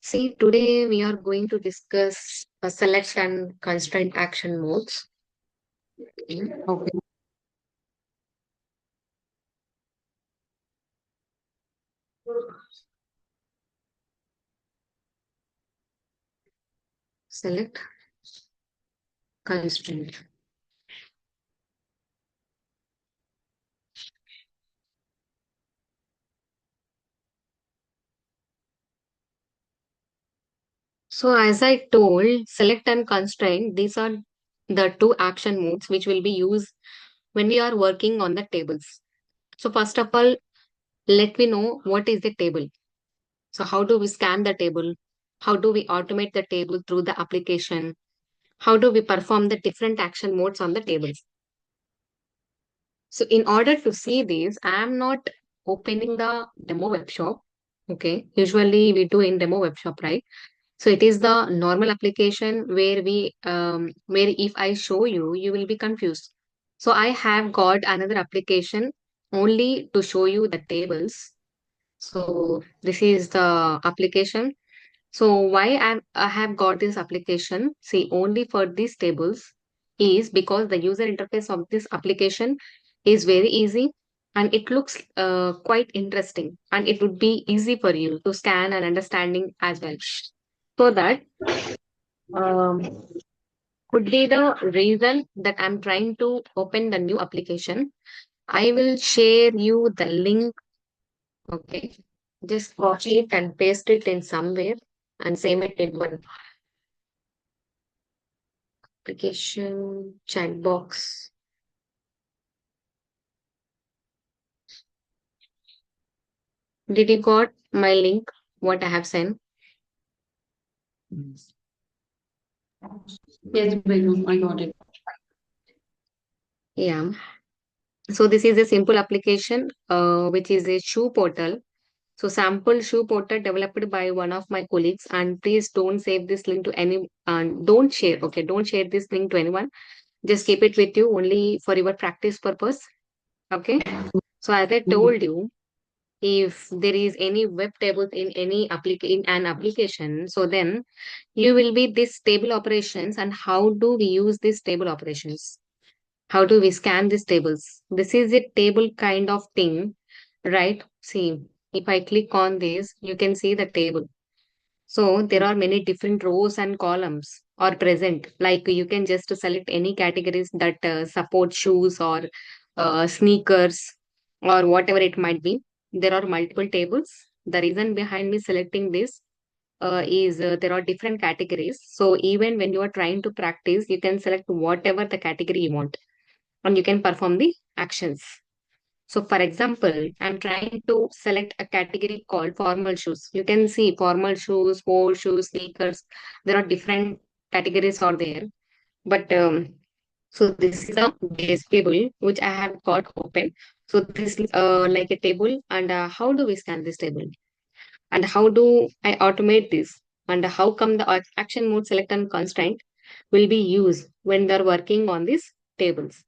See, today we are going to discuss select and constraint action modes. Okay. Select, constraint. So, as I told, select and constraint, these are the two action modes which will be used when we are working on the tables. So, first of all, let me know what is the table. So, how do we scan the table? How do we automate the table through the application? How do we perform the different action modes on the tables? So in order to see this, I am not opening the demo web shop. Okay. Usually we do in demo web shop, right? So it is the normal application where where if I show you, you will be confused. So I have got another application only to show you the tables. So this is the application. So why I have got this application, see only for these tables is because the user interface of this application is very easy and it looks quite interesting and it would be easy for you to scan and understanding as well. So that um, could be the reason that I'm trying to open the new application. I will share you the link. Okay. Just copy it and paste it in somewhere and save it in one application chat box. Did you got my link? What I have sent? Yes, Begum, I got it. Yeah. So this is a simple application, which is a shoe portal. So sample shoe portal developed by one of my colleagues. And please don't save this link to any, and don't share. Okay, don't share this link to anyone. Just keep it with you only for your practice purpose. Okay. So as I Mhm. told you, if there is any web tables in any in an application, so then you will be this table operations and how do we use these table operations? How do we scan these tables? This is a table kind of thing, right? See, if I click on this, you can see the table. So there are many different rows and columns are present. Like you can just select any categories that support shoes or sneakers or whatever it might be. There are multiple tables. The reason behind me selecting this is there are different categories. So even when you are trying to practice, you can select whatever the category you want and you can perform the actions. So for example, I'm trying to select a category called formal shoes. You can see formal shoes, sport shoes, sneakers. There are different categories are there. But so this is a base table which I have got open. So this is like a table and how do we scan this table? And how do I automate this? And how come the action mode select and constraint will be used when they're working on these tables?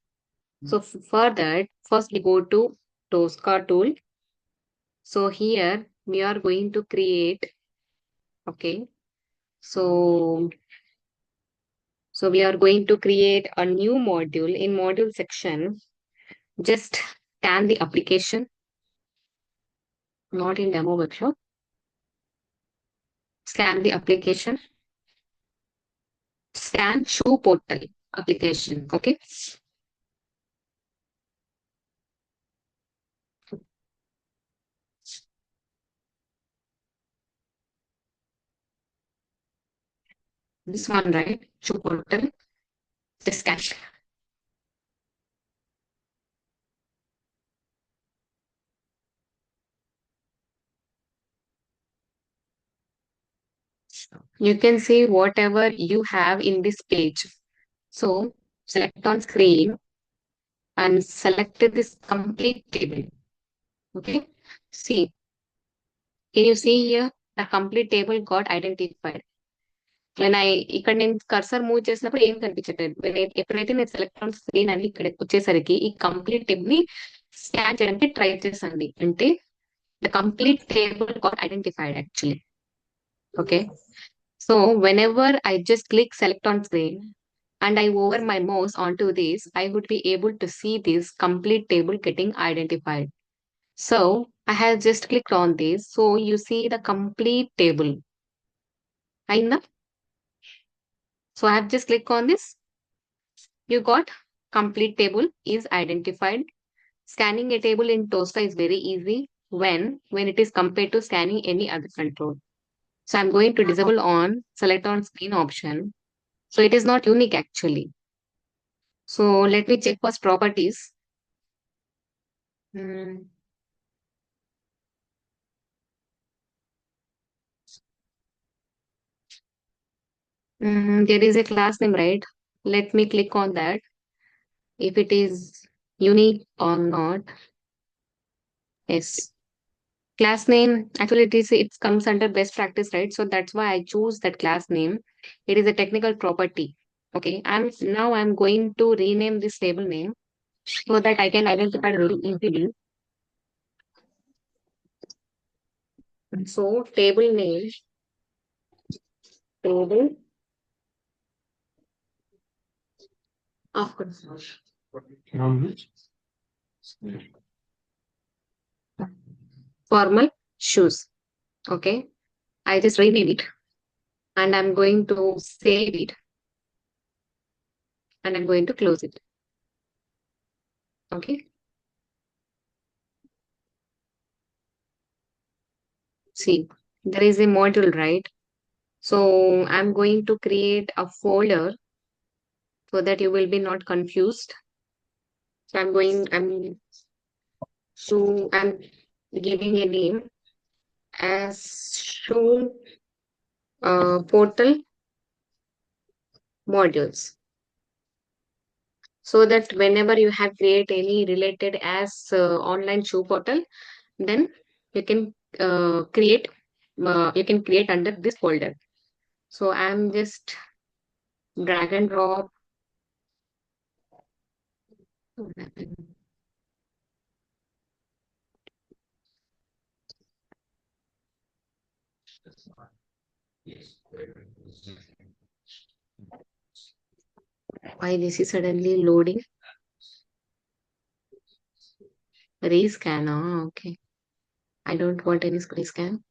So for that, first we go to Tosca tool. So here we are going to create, okay. So, so we are going to create a new module in module section. Just scan the application, not in demo workshop. Scan the application, scan shoe portal application. Okay. This one, right? Shoe portal. Just scan. You can see whatever you have in this page. So select on screen and select this complete table. Okay. See, can you see here? The complete table got identified. When I ఇక్కడ నేను cursor move చేసినప్పుడు ఏం కనిపించట్లేదు ఎప్పుడైతే నేను select on screen అని ఇక్కడ వచ్చేసరికి ఈ కంప్లీట్ టేబుల్ ని స్కాన్ చేయడానికి ట్రై చేసండి అంటే the complete table got identified actually. Okay. So whenever I just click select on screen and I over my mouse onto this, I would be able to see this complete table getting identified. So I have just clicked on this. So you see the complete table. Aina? So I have just clicked on this. You got complete table is identified. Scanning a table in Toaster is very easy when it is compared to scanning any other control. So I'm going to disable on select on screen option. So it is not unique actually. So let me check first properties. Hmm. There is a class name, right? Let me click on that. If it is unique or not. Yes. Class name, actually it comes under best practice, right? So that's why I choose that class name. It is a technical property. Okay. I'm going to rename this table name so that I can identify it really easily. So table name, table of course. Formal shoes. Okay. I just rename it and I'm going to save it and I'm going to close it. Okay. See, there is a module, right? So I'm going to create a folder so that you will be not confused. So I'm giving a name as show portal modules. So that whenever you have create any related as online shoe portal, then you can you can create under this folder. So I'm just drag and drop. Why this is suddenly loading? Rescan. Oh, okay. I don't want any rescan.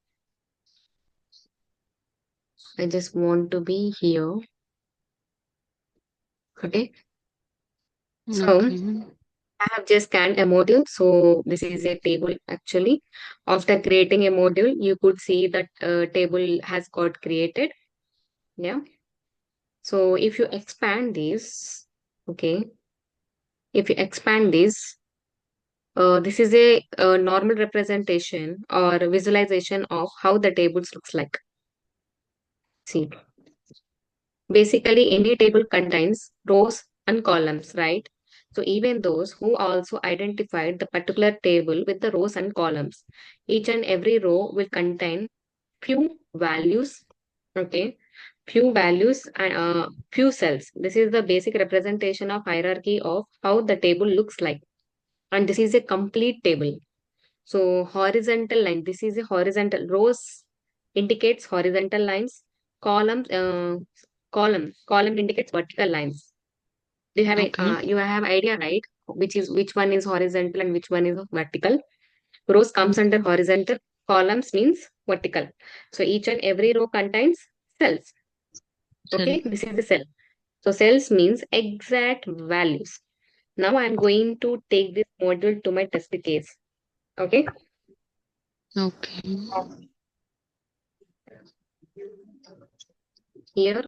I just want to be here. Okay. So Okay. I have just scanned a module. So this is a table actually. After creating a module, you could see that table has got created. Yeah. So if you expand this, okay, if you expand this, this is a normal representation or a visualization of how the tables looks like. See, basically any table contains rows and columns, right? So even those who also identified the particular table with the rows and columns, each and every row will contain few values, okay, few values and few cells. This is the basic representation of hierarchy of how the table looks like. And this is a complete table. So horizontal line, this is a horizontal rows indicates horizontal lines. Column indicates vertical lines. Do you have a Okay. you have idea, right? Which one is horizontal and which one is vertical? Rows comes under horizontal, columns means vertical. So each and every row contains cells. Shall Okay, this is the cell. So cells means exact values. Now I'm going to take this module to my test case. Okay. okay. Here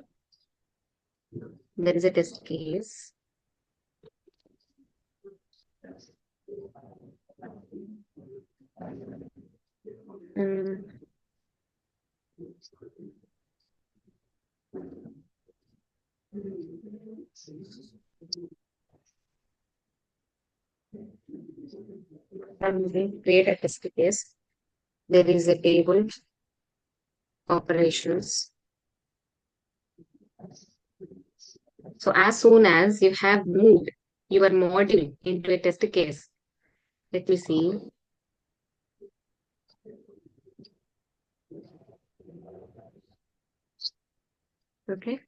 there is a test case. Mm, I'm going to create a test case. There is a table operations. So as soon as you have moved your module into a test case, let me see. Okay.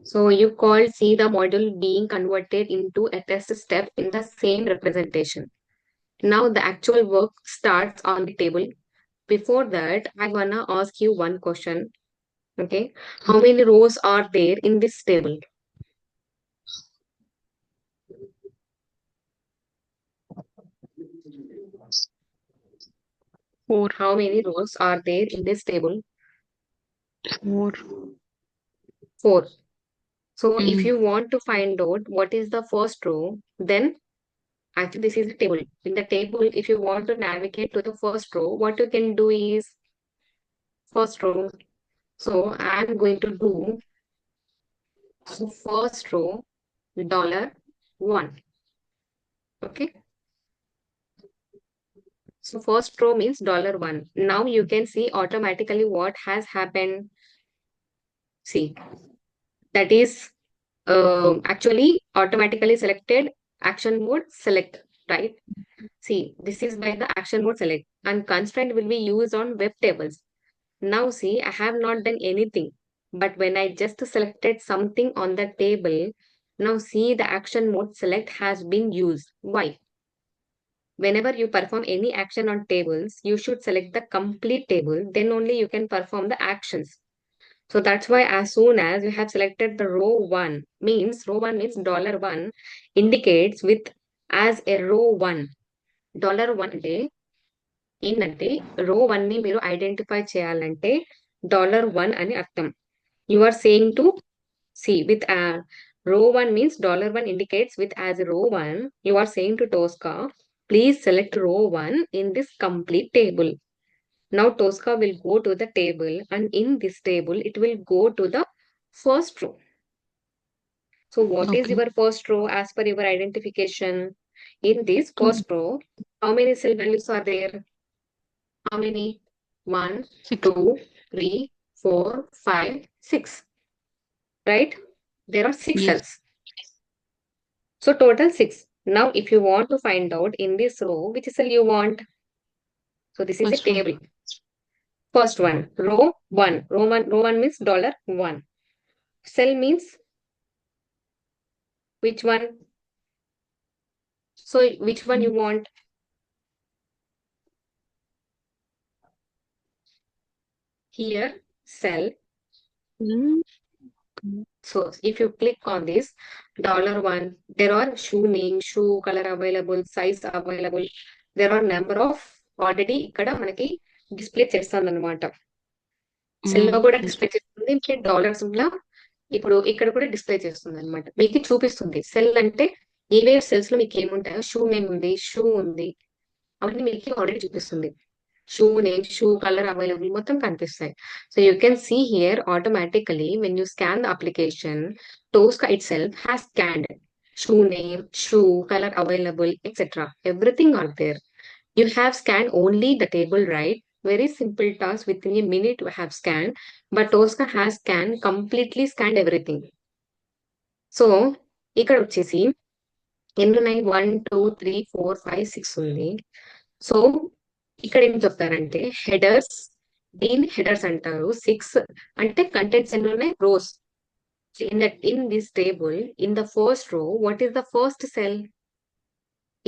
So you call see the module being converted into a test step in the same representation. Now the actual work starts on the table. Before that, I wanna ask you one question. Okay. How many rows are there in this table? Four. How many rows are there in this table? Four. 4. So if Mm. you want to find out what is the first row, then actually this is the table. In the table, if you want to navigate to the first row, what you can do is first row. So I'm going to do first row $1. Okay. So first row means $1. Now you can see automatically what has happened. See, that is actually automatically selected action mode select, right? See, this is by the action mode select and constraint will be used on web tables. Now see, I have not done anything, but when I just selected something on the table, now see the action mode select has been used. Why? Whenever you perform any action on tables, you should select the complete table, then only you can perform the actions. So that's why as soon as you have selected the row 1 means $1 indicates with as a row 1. $1 అంటే ఏంటంటే row 1 ని మీరు identify చేయాలంటే $1 అని అర్థం. You are saying to see with row 1 means $1 indicates with as row 1. You are saying to Tosca, please select row 1 in this complete table. Now Tosca will go to the table and in this table it will go to the first row. So what is Okay. your first row as per your identification? In this first row, how many cell values are there? How many? One, 6. 2, 3, 4, 5, 6. Right? There are 6 Yes. cells. So total 6. Now if you want to find out in this row which cell you want. So this is a First one. table. First one, row 1. Row 1 means $1. Cell means which one? So which one you want? Here, cell. Mm. So if you click on this $1, there are shoe name, shoe color available, size available. There are number of already ఇక్కడ మనకి display చేస్తుంది అనమాట. Cell లో కూడా display చేస్తుంది. మీకు dollars లా ఇప్పుడు ఇక్కడ కూడా డిస్ప్లే చేస్తుంది అనమాట. మీకు చూపిస్తుంది. సెల్ అంటే ఏవే సెల్స్ లో మీకు ఏముంటాయో షూ నేమ్ ఉంది, షూ ఉంది. అవన్నీ మీకు ఆల్రెడీ చూపిస్తుంది. Shoe name, shoe colour available మొత్తం కనిపిస్తాయి. So you can see here automatically when you scan the application టోస్కా itself has scanned shoe name, shoe colour available etcetera everything are there. You have scanned only the table, right? Very simple task within a minute you have scanned, but Tosca has completely scanned everything. So, ఇక్కడ వచ్చేసి ఎన్ని ఉన్నాయి 1 2 3 4 5 6 ఉంది. So ఇక్కడ ఏం చెప్తారంటే headers, దీని headers అంటారు. 6 అంటే కంటెంట్స్ ఎన్ని ఉన్నాయి rows. In this table in the first row what is the first cell?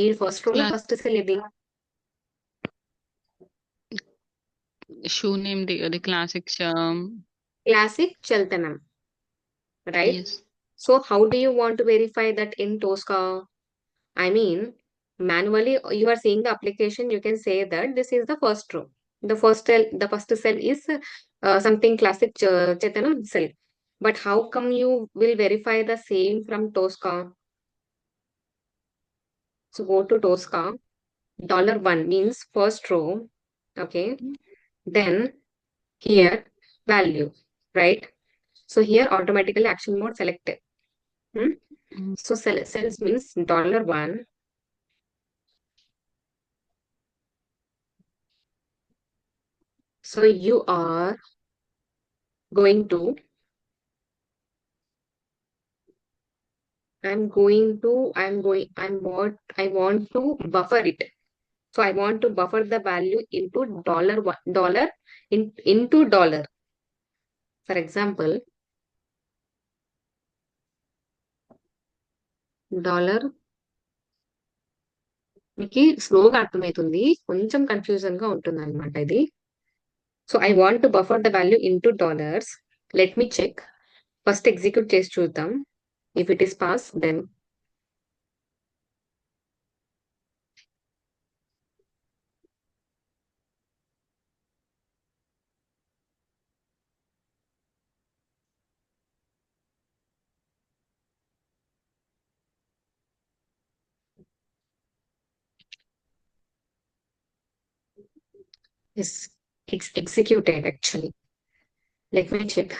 ఈ ఫస్ట్ రోలో ఫస్ట్ సెల్ ఇది Shoe name, the classic. Classic చల్తనం, right? Yes. So how do you want to verify that in Tosca? I mean, manually you are seeing the application, you can say that this is the first row. The first cell is something classic Chaitanya cell. But how come you will verify the same from Tosca? So go to Tosca. $1 means first row. Okay. Then here value, right? So here automatically action mode selected. Hmm? So cells means $1. So you are going to, I want to buffer it. So I want to buffer the value into dollar into dollar. For example, dollar మీకు స్లోగా అర్థమవుతుంది, కొంచెం confusion గా ఉంటుంది అనమాట ఇది. So I want to buffer the value into dollars. Let me check. First execute చేసి చూద్దాం. If it is pass then is executed actually. Let me check.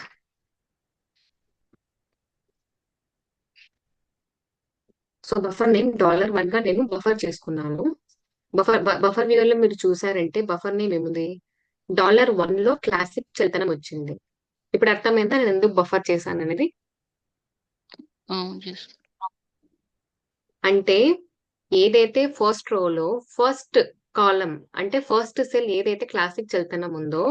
So buffer name $1 గా నేను బఫర్ చేసుకున్నాను. బఫర్ వ్యూలో మీరు చూసారంటే బఫర్ నేమ్ ఏముంది, $1 లో క్లాసిక్ చలతనం వచ్చింది. ఇప్పుడు అర్థమైందా నేను ఎందుకు బఫర్ చేశాను అనేది? yes. అంటే ఏదైతే ఫస్ట్ రోలో ఫస్ట్ కాలం అంటే ఫస్ట్ సెల్ ఏదైతే క్లాసిక్ చలతనం ఉందో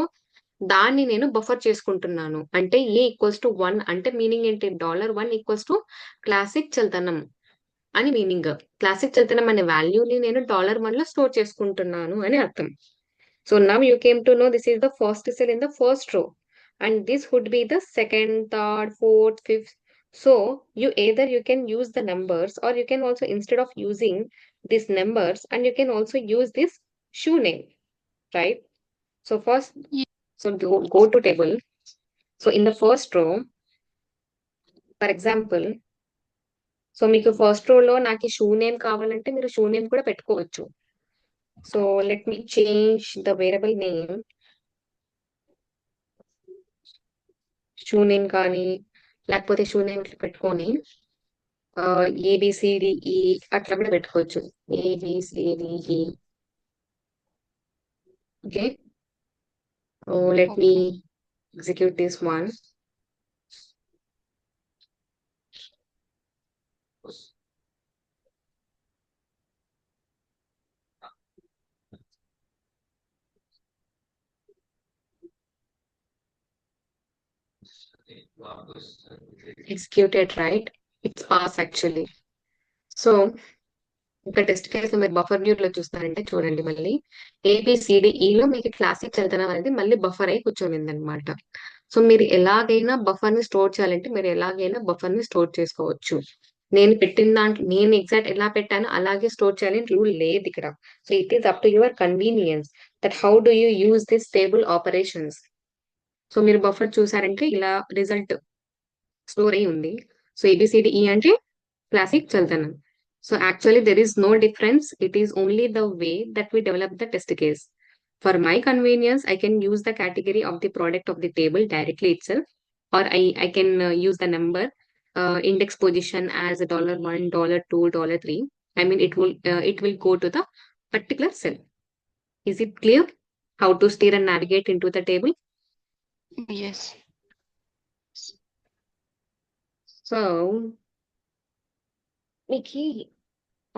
దాన్ని నేను బఫర్ చేసుకుంటున్నాను. అంటే A=1 అంటే మీనింగ్ ఏంటి, $1 క్లాసిక్ చలతనం అని మీనింగ్. క్లాసిక్ చలతనం అనే వాల్యూని నేను $1 లో స్టోర్ చేసుకుంటున్నాను అని అర్థం. So now you came to know this is the first cell in the first row, and this would be the second, third, fourth, fifth. So you can use the numbers, or you can also, instead of using these numbers, and you can also use this shoe name, right? So first, Yeah. so go to table. So in the first row, for example, so మీకు first రోలో నాకు shoe name కావాలంటే మీరు shoe name కూడా పెట్టుకోవచ్చు. So let me change the variable name, shoe name కానీ లేకపోతే shoe name పెట్టుకొని ఏబిసిడిఈ అట్లా కూడా పెట్టుకోవచ్చు. ABCDE. Okay, let me Okay. Execute this one. Executed, right? It's pass actually. So ఇంకా టెస్ట్ కేసు మీరు బఫర్ వ్యూ లో చూస్తారంటే చూడండి, మళ్ళీ ఏబిసిడిఈలో మీకు క్లాసిక్ చదవడం అనేది మళ్ళీ బఫర్ అయి కూర్చొనింది అనమాట. సో మీరు ఎలాగైనా బఫర్ ని స్టోర్ చేయాలంటే మీరు ఎలాగైనా బఫర్ ని స్టోర్ చేసుకోవచ్చు. నేను పెట్టిన దాంట్లో నేను ఎగ్జాక్ట్ ఎలా పెట్టానో అలాగే స్టోర్ చేయాలని రూల్ లేదు ఇక్కడ. So it is up to your convenience that how do you use this table operations. So మీరు బఫర్ చూసారంటే ఇలా రిజల్ట్ స్టోర్ అయి ఉంది. సో ఏబిసిడిఈ అంటే classic Chaltanam. So actually there is no difference. It is only the way that we develop the test case. For my convenience, I can use the category of the product of the table directly itself, or I can use the number index position as $1, $2, $3. I mean it will go to the particular cell. Is it clear how to steer and navigate into the table? Yes. So మీకు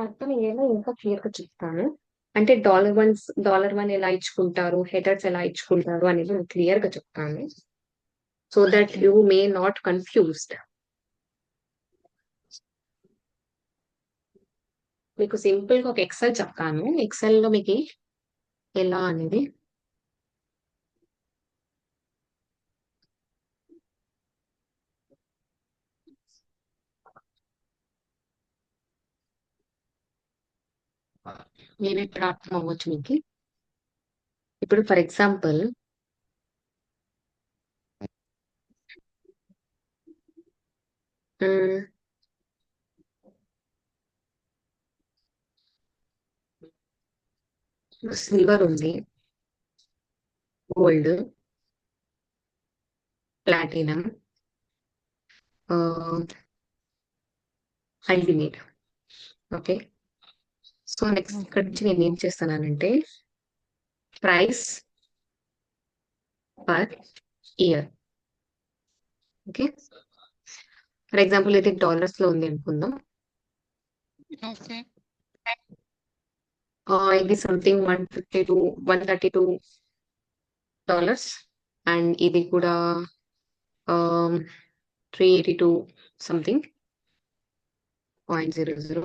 అర్థం అయ్యేలా ఇంకా clear గా చెప్తాను. అంటే $1 ఎలా ఇచ్చుకుంటారు, headers ఎలా ఇచ్చుకుంటారు అనేది నేను క్లియర్ గా చెప్తాను. So that you may not confused. మీకు సింపుల్ గా ఒక ఎక్సెల్ చెప్తాను. ఎక్సెల్ లో మీకు ఎలా అనేది మేబీ ఇప్పుడు అర్థం అవ్వచ్చు మీకు. ఇప్పుడు ఫర్ ఎగ్జాంపుల్ సిల్వర్ ఉంది, gold, platinum, ultimate. Okay, so next ఇక్కడ నుంచి నేను ఏం చేస్తున్నానంటే price per year. Okay, for example ఇది డాలర్స్ లో ఉంది అనుకుందాం. Okay. ఇది సంథింగ్ $132 అండ్ ఇది కూడా 382 something 0.00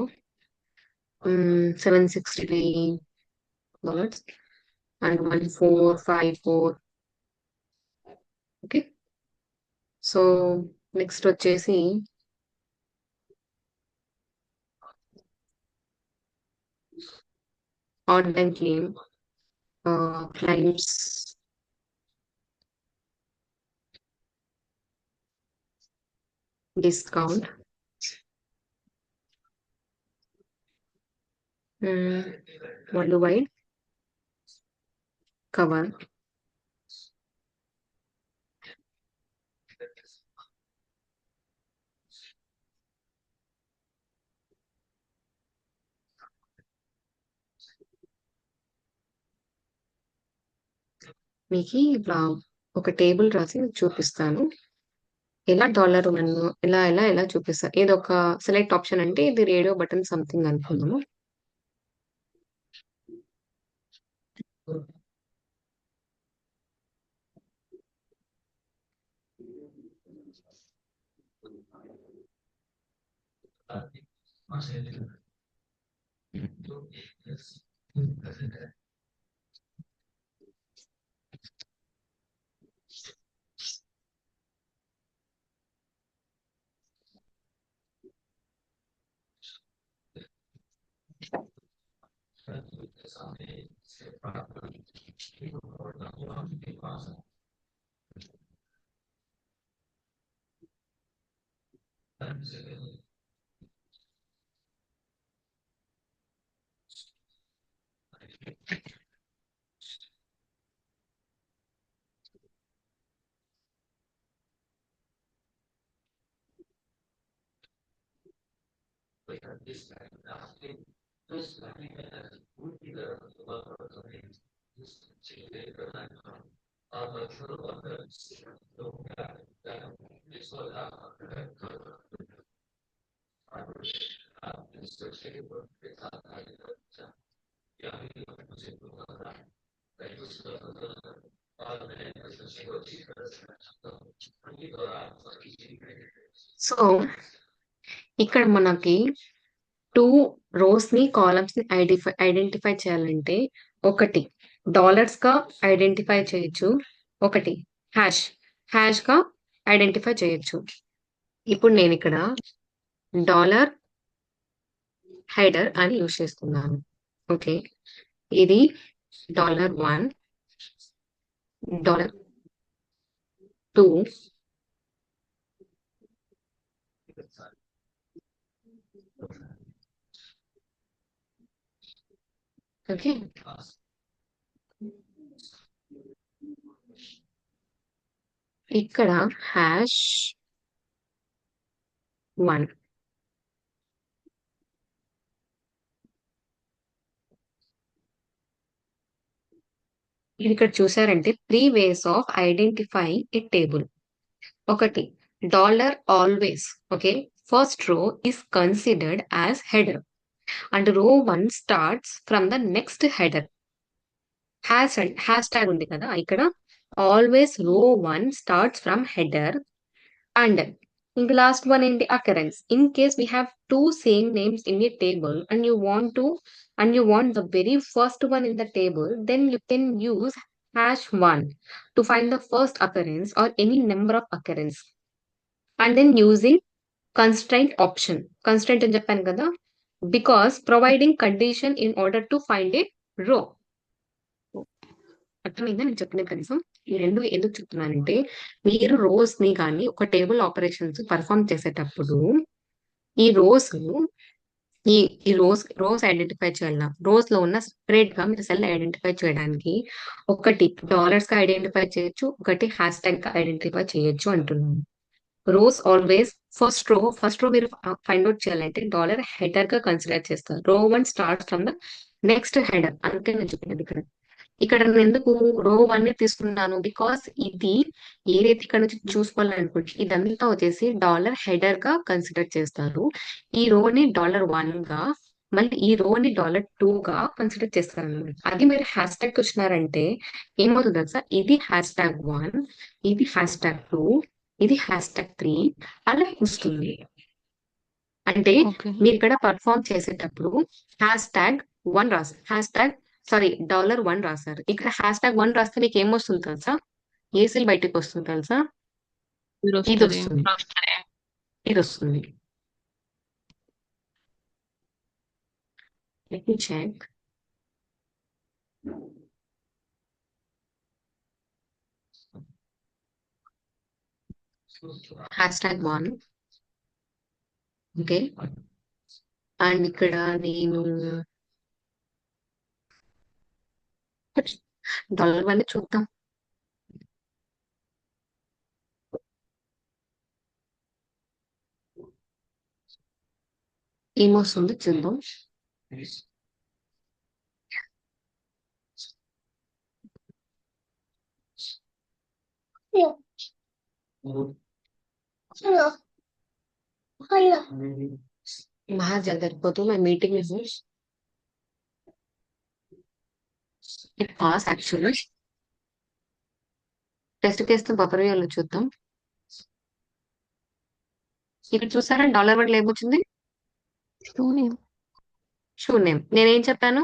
$763 and 1454. Okay. So next వచ్చేసి online claims discount worldwide cover మీకు ఇట్లా ఒక టేబుల్ రాసి మీకు చూపిస్తాను. ఎలా డాలర్ నన్ను ఎలా చూపిస్తారు. ఏదో ఒక సెలెక్ట్ ఆప్షన్ అంటే ఇది రేడియో బటన్ సంథింగ్ అనుకుందాము. సో ఇక్కడ మనకి 2 రోస్ ని కాలమ్స్ ని ఐడెంటిఫై చేయాలంటే ఒకటి డాలర్స్ గా ఐడెంటిఫై చేయొచ్చు, ఒకటి హ్యాష్ గా ఐడెంటిఫై చేయొచ్చు. ఇప్పుడు నేను ఇక్కడ డాలర్ హెడర్ అని యూజ్ చేస్తున్నాను. ఓకే, ఇది $1, $2, ఓకే. ఇక్కడ #1 ఇది ఇక్కడ చూసారంటే 3 ways of identifying a table. ఒకటి dollar always. Okay, first row is considered as header and row 1 starts from the next header. Hash tag ఉంది కదా ఇక్కడ, ఆల్వేస్ రో 1 స్టార్ట్స్ ఫ్రమ్ హెడర్ అండ్ ఇంక లాస్ట్ వన్ ఏంటి occurrence. In case we have 2 same names in a table and you want the very first one in the table, then you can use #1 to find the first occurrence or any number of occurrence. And then using constraint option. Constraint అని చెప్పాను కదా, because providing condition in order to find a row. అర్థమైందా నేను చెప్పిన కనీసం? ఈ రెండు ఎందుకు చెప్తున్నానంటే మీరు రోస్ ని కానీ ఒక టేబుల్ ఆపరేషన్స్ పర్ఫామ్ చేసేటప్పుడు ఈ రోస్ ఐడెంటిఫై చేయాలి. రోస్ లో ఉన్న సెపరేట్ గా మీరు సెల్ ఐడెంటిఫై చేయడానికి ఒకటి డాలర్స్ గా ఐడెంటిఫై చేయొచ్చు, ఒకటి హ్యాష్ ట్యాగ్ గా ఐడెంటిఫై చేయొచ్చు అంటున్నాను. రోస్ ఆల్వేస్ ఫస్ట్ రో మీరు ఫైండ్ అవుట్ చేయాలంటే డాలర్ హెడర్ గా కన్సిడర్ చేస్తారు. రో 1 start from the next header. అందుకే నేను చెప్పినది ఇక్కడ నేను ఎందుకు రో 1 ని తీసుకున్నాను, బికాస్ ఇది ఏదైతే ఇక్కడ నుంచి చూసుకోవాలనుకుంటే ఇదంతా వచ్చేసి డాలర్ హెడర్ గా కన్సిడర్ చేస్తారు. ఈ రోని $1 గా మళ్ళీ ఈ రోని $2 గా కన్సిడర్ చేస్తారన్నమాట. అది మీరు హ్యాష్ ట్యాగ్ వచ్చినారంటే ఏమవుతుంది తెలుసా, ఇది హ్యాష్ ట్యాగ్ 1, ఇది హ్యాష్ ట్యాగ్ 2, ఇది హ్యాష్ ట్యాగ్ 3 అలా వస్తుంది. అంటే ఓకే. మీరు ఇక్కడ పర్ఫామ్ చేసేటప్పుడు హ్యాష్ ట్యాగ్ 1 రాస్తారు, హ్యాష్ ట్యాగ్ సారీ $1 రాస్తారు. ఇక్కడ హ్యాష్ ట్యాగ్ 1 రాస్తే మీకు ఏమొస్తుంది తెలుసా, ఏసీలు బయటకు వస్తుంది తెలుసా, మీరు ఇది వస్తుంది. వస్తుంది, ఇది వస్తుంది. Let me check. Hash tag 1. Okay. And ఇక్కడ నేను $1 చూద్దాం. ఏమొస్తుందో చూద్దాం. बाहर जल्दी रखो, मैं मीटिंग में हूँ. It passed actually. టెస్ట్ కేస్తే బఫర్ వేయాలో చూద్దాం. ఇక్కడ చూసారా $1 ఏమొచ్చింది, శూన్యం. శూన్యం. నేనేం చెప్పాను,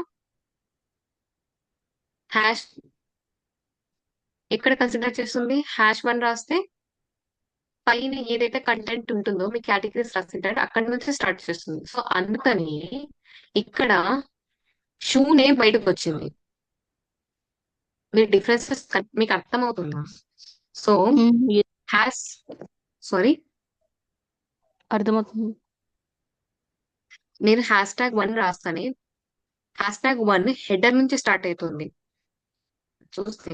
హ్యాష్ ఎక్కడ కన్సిడర్ చేస్తుంది, #1 రాస్తే పైన ఏదైతే కంటెంట్ ఉంటుందో మీ కేటగిరీస్ రాసింటారు అక్కడ నుంచి స్టార్ట్ చేస్తుంది. సో అందుకని ఇక్కడ షూ నేమ్ బయటకు వచ్చింది. మీరు డిఫరెన్సెస్ మీకు అర్థమవుతుందా? సో yes, హ్యాష్ సారీ అర్థమవుతుంది. నేను #1 రాస్తానే, #1 హెడర్ నుంచి స్టార్ట్ అవుతుంది. చూస్తే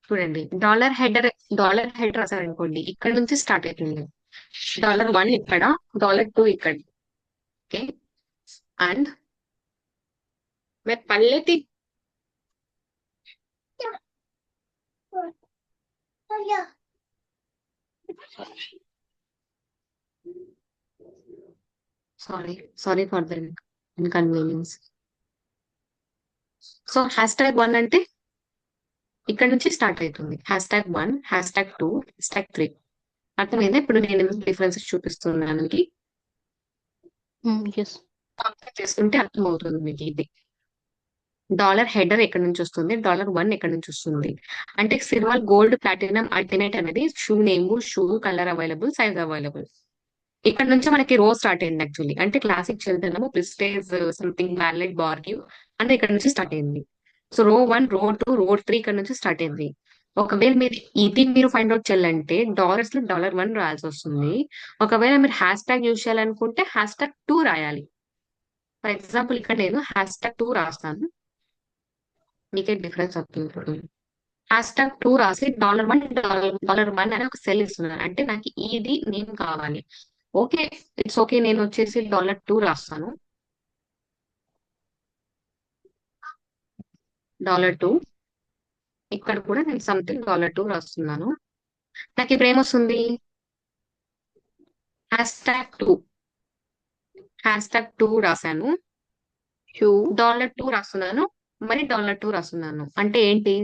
చూడండి, డాలర్ హెడర్ రాశారనుకోండి, ఇక్కడ నుంచి స్టార్ట్ అవుతుంది. $1 ఇక్కడ, $2 ఇక్కడ. ఓకే. అండ్ పల్లెతి sorry for the inconvenience. So #1 అంటే ఇక్కడ నుంచి స్టార్ట్ అవుతుంది. #1, #2, #3. అర్థమైందా? ఇప్పుడు నేను డిఫరెన్సెస్ చూపిస్తున్నాను, ఎస్. కంపేర్ చేసుకుంటే అర్థమవుతుంది మీకు. ఇది హెడర్ ఎక్కడి నుంచి వస్తుంది, $1 ఎక్కడి నుంచి వస్తుంది అంటే సిల్వర్, గోల్డ్, ప్లాటినం, అల్టిమేట్ అనేది shoe name, shoe colour available, size available. ఇక్కడ నుంచి మనకి రో స్టార్ట్ అయింది యాక్చువల్లీ. అంటే క్లాసిక్ చదివినాము, ప్రిస్టేజ్, సంథింగ్, వ్యాలెట్, బార్గ్యూ అంటే ఇక్కడ నుంచి స్టార్ట్ అయింది. సో రో 1, రో 2, రో 3 ఇక్కడ నుంచి స్టార్ట్ అయింది. ఒకవేళ మీరు ఫైండ్ అవుట్ చేయాలంటే డాలర్స్ లో $1 రాయాల్సి వస్తుంది. ఒకవేళ మీరు హ్యాష్ ట్యాగ్ యూజ్ చేయాలనుకుంటే #2 రాయాలి. ఫర్ ఎగ్జాంపుల్ ఇక్కడ నేను #2 రాస్తాను, మీకే డిఫరెన్స్ అవుతుంది. ఇప్పుడు #2 రాసి $1 అని ఒక సెల్ ఇస్తున్నాను, అంటే నాకు ఇది నేను కావాలి. Okay, it's okay. నేను వచ్చేసి $2 రాస్తాను, $2. ఇక్కడ కూడా నేను సంథింగ్ $2 రాస్తున్నాను. నాకు ఇప్పుడు ఏమొస్తుంది, #2 రాశాను, షూ $2 రాస్తున్నాను, మరి $2 రాస్తున్నాను. అంటే ఏంటి,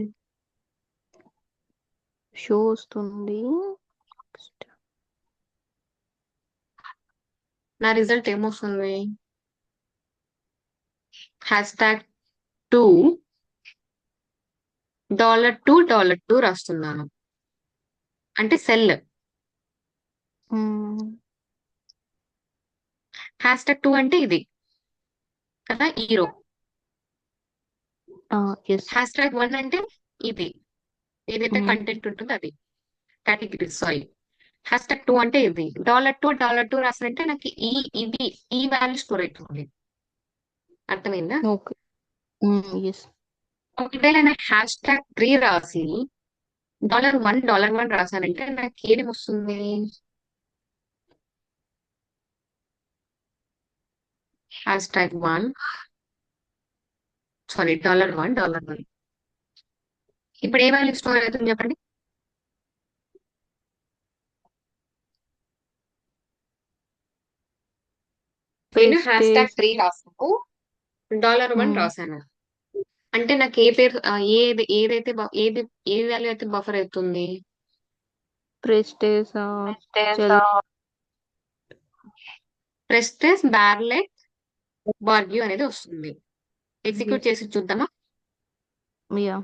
షూ వస్తుంది. నా రిజల్ట్ ఏమొస్తుంది, #2 $2 రాస్తున్నాను. అంటే సెల్ #2 అంటే ఇది కదా, ఈ రో. ఎస్. #1 అంటే ఇది ఏదైతే Mm. కంటెంట్ ఉంటుందో అది కేటగిరీ. సారీ, #2 అంటే ఇది. $2 రాసారంటే నాకు ఈ వాల్యూ స్టోర్ అవుతుంది. అర్థమైందా? ఓకే. ఎస్. ఒకవేళ నాకు #3 రాసి $1 రాసానంటే నాకు ఏది వస్తుంది, #1 సారీ $1. ఇప్పుడు ఏ వాల్యూ స్టోర్ అవుతుంది చెప్పండి, నేను హ్యాష్ ట్యాగ్ ప్రెస్టేజ్ 3 రాసాను, $1 రాసాను. అంటే నాకు ఏ పేరు ఏది ఏదైతే ఏది ఏ వాల్యూ అయితే బఫర్ అవుతుంది? ప్రెస్టేజ్ ప్రెస్టేజ్ చెల్ ప్రెస్టేజ్ బ్యార్లెట్ బార్గ్యూ అనేది వస్తుంది. ఎగ్జిక్యూట్ ఎస్ చేసి చూద్దామా? Ya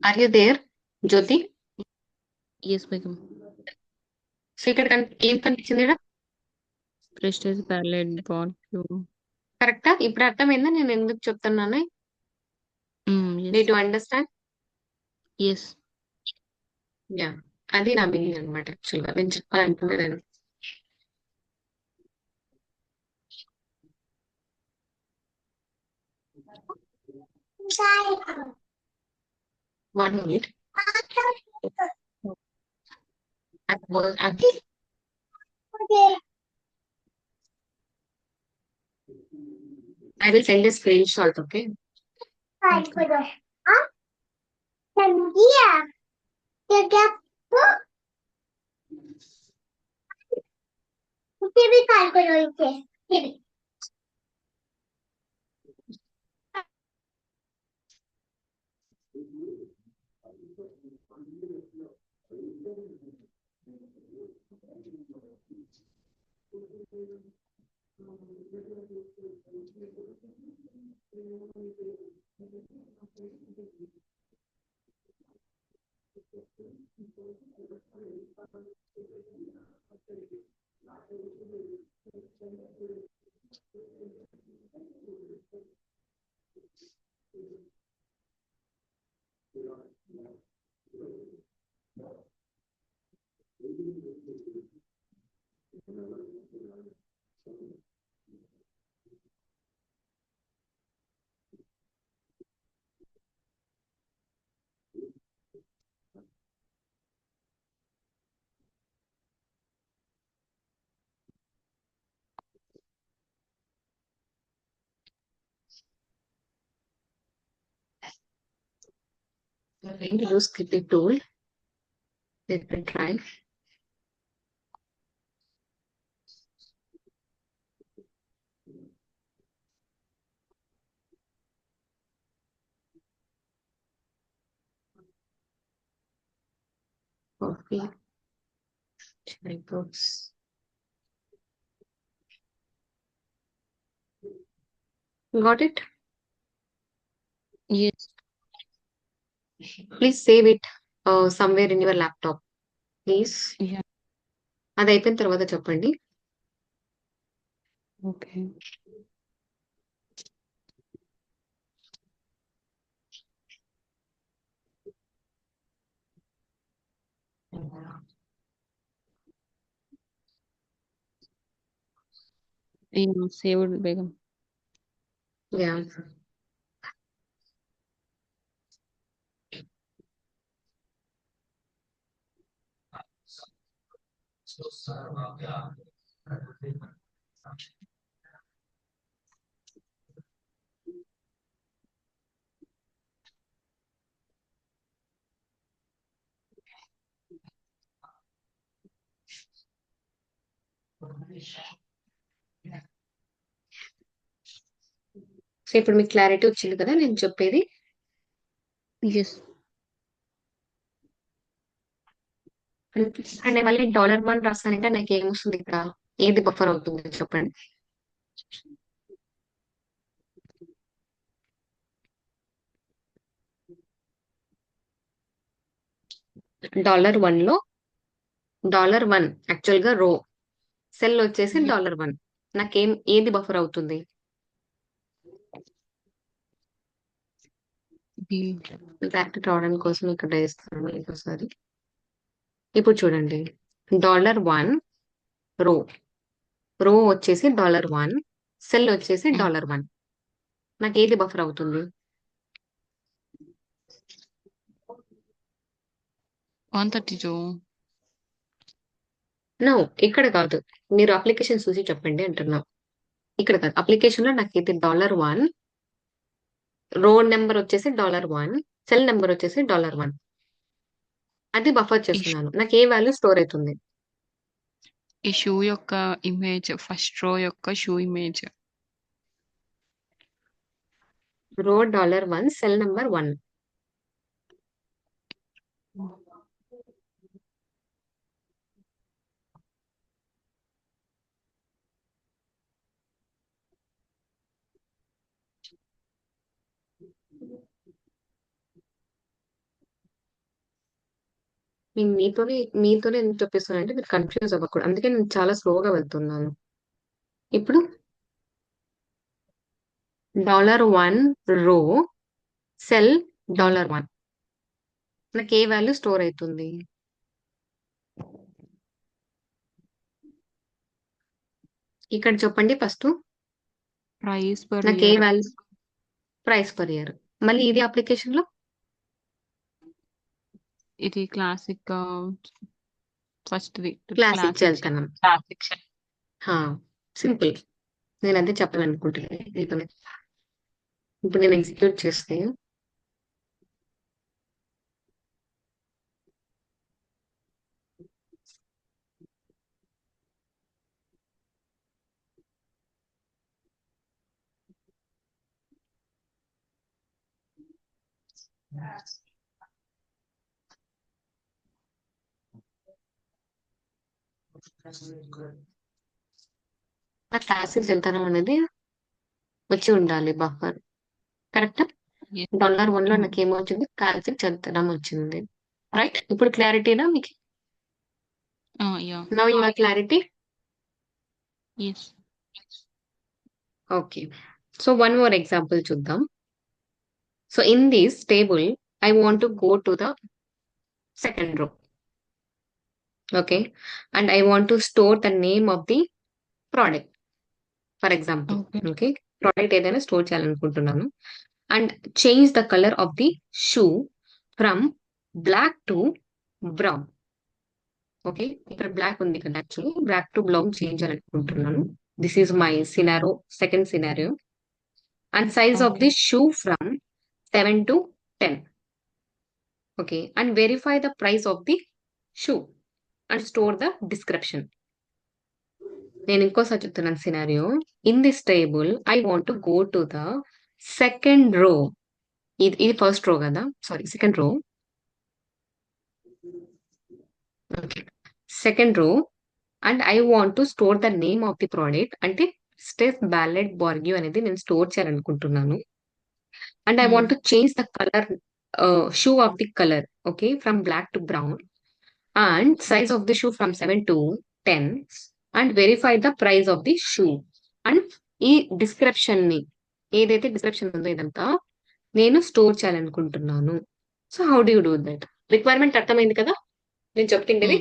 are you there Jyoti? Yes బేగం. సో ఇక్కడ ఏం కనిపించింది ఇక్కడ? ప్రెస్టేజ్ బ్యార్లెట్ బార్గ్యూ. కరెక్టా? ఇప్పుడు అర్థమైందా నేను ఎందుకు చెప్తున్నాను? డి ఎస్ టు అండర్స్టాండ్? ఎస్ యా, అది నా మీనింగ్ అనమాట. యాక్చువల్గా నేను చెప్పాలనుకునేదాన్ని. 1 minute. Again. I will send a screenshot, okay? I'm going to use scripting tool. Let me try. Copy. Checkbox. Got it? Yes Please save it somewhere in your laptop. Please. Yeah అది అయిపోయిన తర్వాత చెప్పండి. Okay. Saved బేగం. Yeah. So ఇప్పుడు మీకు clarity వచ్చింది కదా నేను చెప్పేది? ఎస్ అంటే మళ్ళీ $1 రాస్తానంటే నాకు ఏమొస్తుంది ఇక్కడ? ఏది బఫర్ అవుతుంది చెప్పండి? $1 లో $1 యాక్చువల్ గా రో, సెల్ వచ్చేసి $1. నాకేం ఏది బఫర్ అవుతుంది? బ్రాకెట్ రావడం కోసం ఇక్కడ వేస్తాను ఇంకోసారి. ఇప్పుడు చూడండి, $1 రో వచ్చేసి $1, సెల్ వచ్చేసి $1. నాకు ఏది బఫర్ అవుతుంది? 132. నో, ఇక్కడ కాదు. మీరు అప్లికేషన్ చూసి చెప్పండి అంటున్నా. ఇక్కడ కాదు, అప్లికేషన్ లో నాకు ఇది $1, రో నెంబర్ వచ్చేసి $1, సెల్ నెంబర్ వచ్చేసి $1. అది బఫర్ ఈ చేస్తున్నాను. నాకు ఏ వాల్యూ స్టోర్ అవుతుంది? ఈ షూ యొక్క ఇమేజ్, ఫస్ట్ రో యొక్క షూ ఇమేజ్. రో $1, సెల్ నెంబర్ 1. మీతోనే ఎందుకు చెప్పిస్తున్నానంటే మీరు కన్ఫ్యూజ్ అవ్వకూడదు. అందుకే నేను చాలా స్లోగా వెళ్తున్నాను. ఇప్పుడు $1 రో, సెల్ $1. నాకు ఏ వాల్యూ స్టోర్ అవుతుంది? ఇక్కడ చెప్పండి ఫస్ట్. ప్రైస్ పర్ నాకు a year. Value? Price per year. మళ్ళీ ఇది అప్లికేషన్ లో ఇది క్లాసిక్ ఫస్ట్ క్లాసిక్ వెళ్తాను. సింపుల్. నేను అదే చెప్పాలనుకుంటున్నాను. ఇప్పుడు నేను ఎగ్జిక్యూట్ చేస్తే ఆ క్లాసిక్ వెళ్తాను అనేది వచ్చి ఉండాలి బఫర్. కరెక్ట్? $1 లో నాకు ఏమొచ్చింది? క్లాసిక్ చెల్తనం వచ్చింది. రైట్? ఇప్పుడు క్లారిటీనా మీకు? Now you are clarity. Okay. So one more example చూద్దాం. So in this table I want to go to the second row. Okay, and I want to store the name of the product for example. Okay, product ఏదైనా store చేయాలనుకుంటున్నాను. And change the colour of the shoe from black to brown. Okay, ఇక్కడ black ఉంది కదా, actually black to brown change చేయాలనుకుంటున్నాను. This is my సినారో, second scenario. And size of the shoe from 7 to 10. Okay, and verify the price of the shoe and store the description. నేను ఇంకోసారి చెప్తున్నాను scenario. In this table I want to go to the second row. ఇది first row కదా, sorry second row. Second row, and I want to store the name of the product. అంటే స్టెఫ్ బ్యాలెట్ బార్గ్యూ అనేది నేను స్టోర్ చేయాలనుకుంటున్నాను. And I want to change the colour shoe of the colour, okay, from black to brown. And size of the shoe from 7 to 10, and verify the price of the shoe. And ఈ description ని, ఏదైతే description ఉందో ఇదంతా నేను స్టోర్ చేయాలనుకుంటున్నాను. So how do you do that? Requirement అర్థమైంది కదా నేను చెప్తుండేది?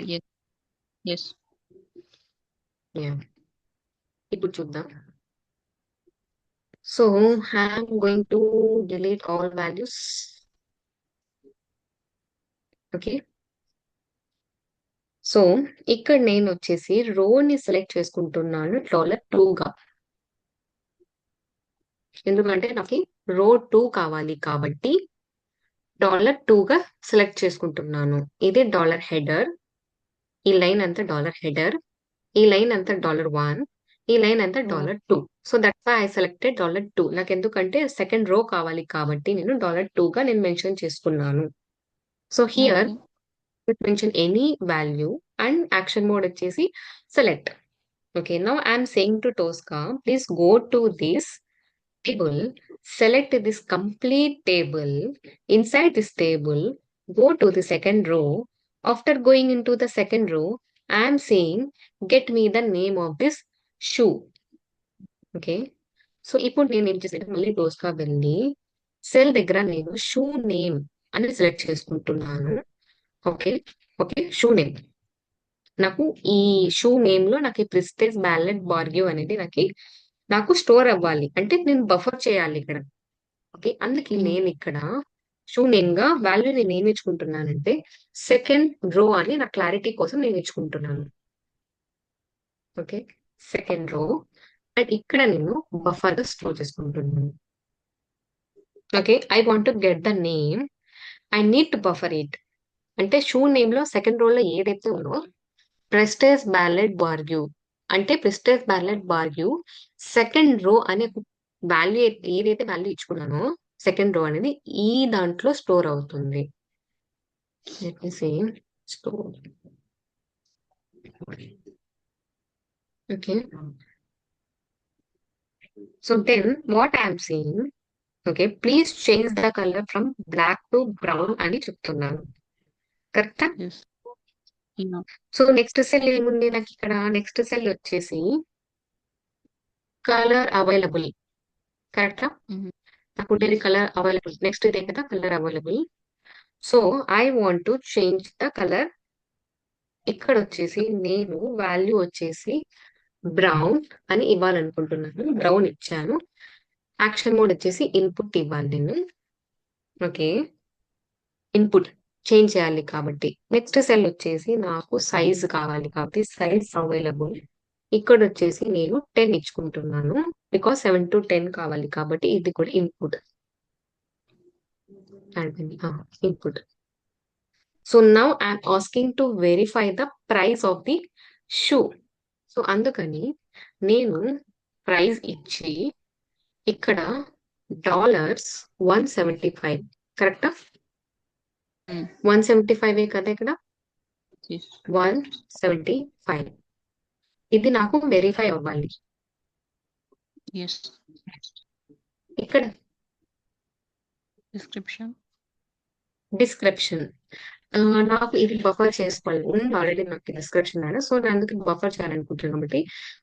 ఇప్పుడు చూద్దాం. So I'm going to delete all values. Okay, so ఇక్కడ నేను వచ్చేసి రోని సెలెక్ట్ చేసుకుంటున్నాను $2గా. ఎందుకంటే నాకు రో 2 కావాలి కాబట్టి $2గా సెలెక్ట్ చేసుకుంటున్నాను. ఇది $హెడర్, ఈ లైన్ అంతా $హెడర్, ఈ లైన్ అంతా $1, ఈ లైన్ అంతా $2. So that's why I selected $2. నాకు ఎందుకంటే సెకండ్ రో కావాలి కాబట్టి నేను $2గా నేను మెన్షన్ చేసుకున్నాను. So here mention any value and action mode వచ్చేసి select. Okay, now I'm saying to టోస్కా, please go to this table, select this complete table. Inside this table, go to the second row. After going into the second row, I am saying, get me the name of this shoe. Okay. So, ఇప్పుడు నేను ఏం చేసాను, మళ్ళీ టోస్కా వెళ్ళి cell దగ్గర నేను shoe name అని select చేసుకుంటున్నాను. ఓకే. ఓకే. Shoe name. నాకు ఈ షూ నేమ్ లో నాకు ఈ ప్రిస్టేజ్ బ్యాలెట్ బార్గ్యూ అనేది నాకు స్టోర్ అవ్వాలి. అంటే నేను బఫర్ చేయాలి ఇక్కడ. ఓకే. అందుకే నేను ఇక్కడ షూ నేమ్ గా వాల్యూ నేను ఏమి ఇచ్చుకుంటున్నానంటే సెకండ్ రో అని నా క్లారిటీ కోసం నేను ఇచ్చుకుంటున్నాను. ఓకే. సెకండ్ రో అండ్ ఇక్కడ నేను బఫర్ గా స్టోర్ చేసుకుంటున్నాను. Okay. I want to get the name. I need to buffer it. అంటే షూ నేమ్ లో సెకండ్ రో లో ఏదైతే ఉందో ప్రెస్టేజ్ బ్యాలెట్ బార్గ్యూ అంటే ప్రెస్టేజ్ బ్యాలెట్ బార్గ్యూ సెకండ్ రో అనే వాల్యూ ఏదైతే వాల్యూ ఇచ్చుకున్నానో సెకండ్ రో అనేది ఈ దాంట్లో స్టోర్ అవుతుంది. Let me see. Store. Okay. So then what I am saying, okay, please change the color from black to brown అని చెప్తున్నాను. కరెక్టా? Yes. Yeah. So next cell ఏముంది నాకు ఇక్కడ? నెక్స్ట్ సెల్ వచ్చేసి కలర్ అవైలబుల్. కరెక్టా? నాకు ఉండేది కలర్ అవైలబుల్. నెక్స్ట్ ఇదే కదా colour available. So I want to change the colour. ఇక్కడ వచ్చేసి నేను వాల్యూ వచ్చేసి బ్రౌన్ అని ఇవ్వాలనుకుంటున్నాను. బ్రౌన్ ఇచ్చాను. యాక్షన్ మోడ్ వచ్చేసి ఇన్పుట్ ఇవ్వాలి నేను. ఓకే. ఇన్పుట్ చేంజ్ చేయాలి కాబట్టి నెక్స్ట్ సెల్ వచ్చేసి నాకు సైజ్ కావాలి కాబట్టి సైజ్ అవైలబుల్. ఇక్కడ వచ్చేసి నేను 10 ఇచ్చుకుంటున్నాను. బికాస్ 7 to 10 కావాలి కాబట్టి ఇది కూడా input. Input. So now I'm asking to verify the price of the shoe. So అందుకని నేను ప్రైస్ ఇచ్చి ఇక్కడ $175 కరెక్టా? 175 కదా ఇక్కడ? Yes. 175 ఇది నాకు వెరిఫై అవ్వాలి. Yes. ఇక్కడ Description. నాకు ఇది బఫర్ చేసుకోవాలి. ఆల్రెడీ నాకు డిస్క్రిప్షన్ అయినా సో నేను అందుకు బఫర్ చేయాలనుకుంటున్నాను కాబట్టి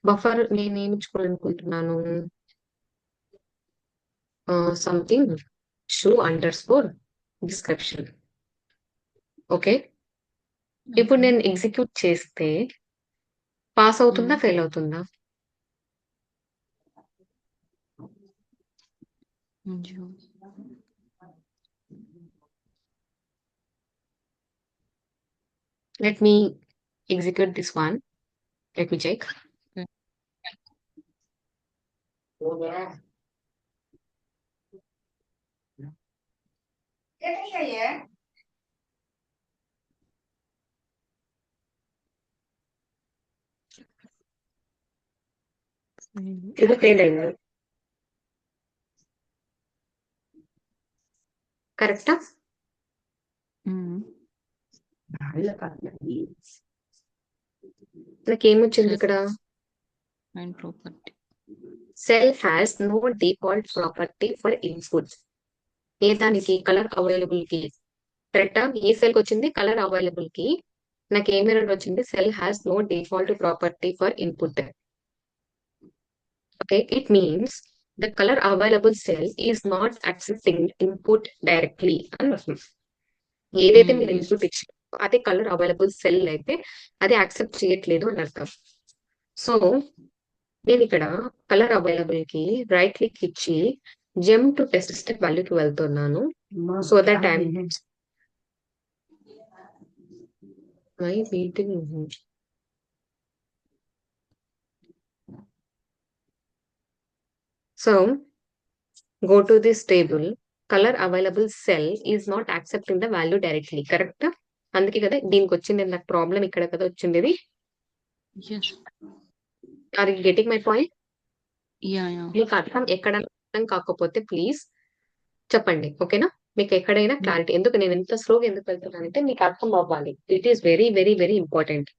బఫర్ నేను ఏమి ఇచ్చుకోవాలనుకుంటున్నాను something shoe underscore description. Okay. ఇప్పుడు నేను ఎగ్జిక్యూట్ చేస్తే పాస్ అవుతుందా ఫెయిల్ అవుతుందా? Let me execute this one. Let me check. ఇది ఫెయిల్ అయింది. కరెక్టా? నాకేమొచ్చింది ఇక్కడ? And property. Cell has no default property for input. ఏ దానికి? కలర్ అవైలబుల్ కి. కరెక్టా? ఏ సెల్ వచ్చింది? కలర్ అవైలబుల్ కి. నాకు ఏం ఎర్రర్ వచ్చింది? Cell has no default property for input. Okay. It means the colour available cell is not accepting input directly అని వస్తుంది. ఏదైతే మీరు ఇన్పుట్ ఇచ్చారో అదే కలర్ అవైలబుల్ సెల్ అయితే అది యాక్సెప్ట్ చేయట్లేదు అని అర్థం. సో నేను ఇక్కడ కలర్ అవైలబుల్ కి రైట్ క్లిక్ ఇచ్చి జెమ్ టు టెస్ట్ స్టెప్ వాల్యూకి వెళ్తున్నాను. So that I my meeting. So go to this table. Color available cell is not accepting the value directly. Correct? అందుకే కదా దీనికి వచ్చింది నాకు ప్రాబ్లం ఇక్కడ కదా వచ్చింది. Yes. Are you getting my point? Yeah. మీకు అర్థం కాకపోతే ప్లీజ్ చెప్పండి. ఓకేనా? మీకు ఎక్కడైనా క్లారిటీ. ఎందుకు నేను ఎంత స్లోగా ఎందుకు వెళ్తున్నానంటే మీకు అర్థం అవ్వాలి. It is very very very important.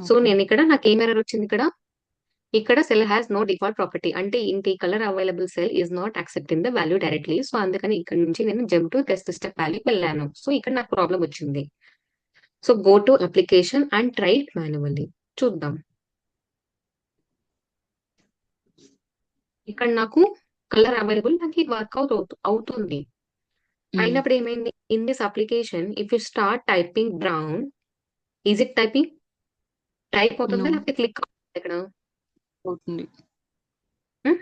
So నేను ఇక్కడ నాకు ఏం ఎర్రర్ వచ్చింది ఇక్కడ cell has no default property అంటే ఇంటి colour available cell is not accepting the value directly. So అందుకని ఇక్కడ నుంచి నేను jump to test step value వెళ్ళాను. సో ఇక్కడ నాకు ప్రాబ్లం వచ్చింది. So go to application and try it manually. చూద్దాం. ఇక్కడ నాకు కలర్ అవైలబుల్ నాకు వర్కౌట్ అవుతుంది. అయినప్పుడు ఏమైంది, in this application if you start typing brown, is it typing? Type నో అవుతుందా లేకపోతే క్లిక్ అవుతుంది ఇక్కడ? అవుతుంది, హ్మ్?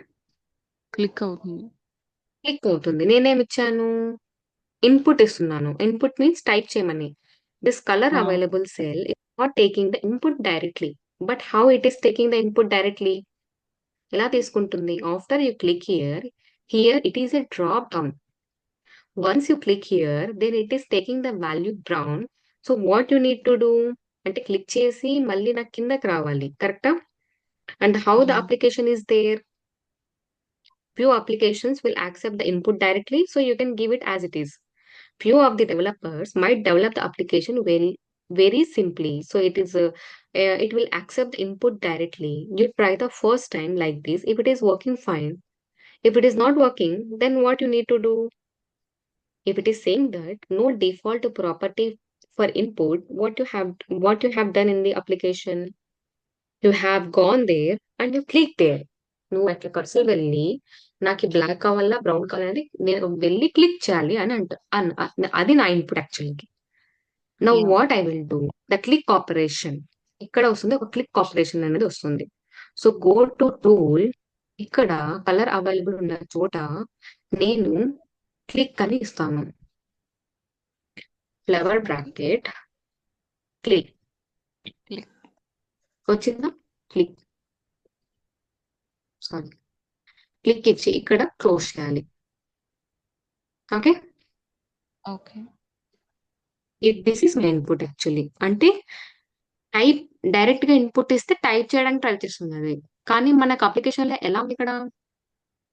క్లిక్ అవుతుంది. క్లిక్ అవుతుంది. నేనేమి ఇచ్చాను, ఇన్పుట్ ఇస్తున్నాను. ఇన్పుట్ మీన్స్ టైప్ చేయమని. దిస్ కలర్ ఆ, available cell is not taking the input directly, but how it is taking the input directly? ఎలా తీసుకుంటుంది? After you click here, here it is a drop down. Once you click here then it is taking the value brown. So what you need to do అంటే click చేసి మళ్ళీ నాకు కిందకి రావాలి, కరెక్టా? And how the yeah, application is there, few applications will accept the input directly, so you can give it as it is. Few of the developers might develop the application very simply, so it will accept the input directly. You try the first time like this. If it is working fine, if it is not working, then what you need to do? If it is saying that no default property for input, what you have done in the application, you have gone there and you click there. నువ్వు అట్లా cursor వెళ్ళి నాకు black కావాలా brown కావాలని నేను వెళ్ళి click చేయాలి అని అది నా ఇన్పుట్ యాక్చువల్కి. Now yeah. What I will do, the click operation ఇక్కడ వస్తుంది, ఒక క్లిక్ ఆపరేషన్ అనేది వస్తుంది. సో గో టు టూల్, ఇక్కడ కలర్ అవైలబుల్ ఉన్న చోట నేను క్లిక్ అని ఇస్తాను. Flower bracket click Click. వచ్చిందా? క్లిక్, సారీ, క్లిక్ ఇచ్చి ఇక్కడ క్లోజ్ చేయాలి. Okay, Okay. This is my input actually. అంటే టైప్ డైరెక్ట్ గా ఇన్పుట్ ఇస్తే టైప్ చేయడానికి ట్రై చేస్తుంది అది, కానీ మనకు అప్లికేషన్ లో ఎలా ఉంది, ఇక్కడ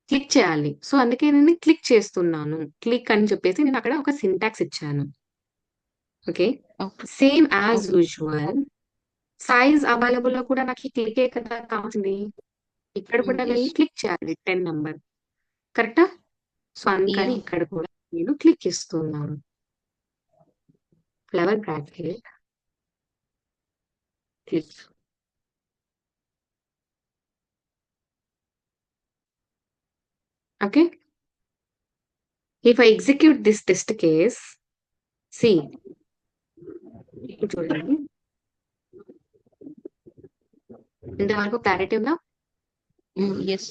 క్లిక్ చేయాలి. సో అందుకే నేను క్లిక్ చేస్తున్నాను. క్లిక్ అని చెప్పేసి నేను అక్కడ ఒక సింటాక్స్ ఇచ్చాను. Okay, Okay. Same as Okay. Usual size available లో కూడా నాకు క్లికే కదా కావాల్సింది. ఇక్కడ కూడా వెళ్ళి Yes. క్లిక్ చేయాలి 10 నెంబర్, కరెక్టా? సో అందుకని Yeah. ఇక్కడ కూడా నేను క్లిక్ ఇస్తున్నాను. Flower bracket click. Okay, if I execute this test case, see చూడండి, ఇంతవరకు క్లారిటీ ఉందా? Yes.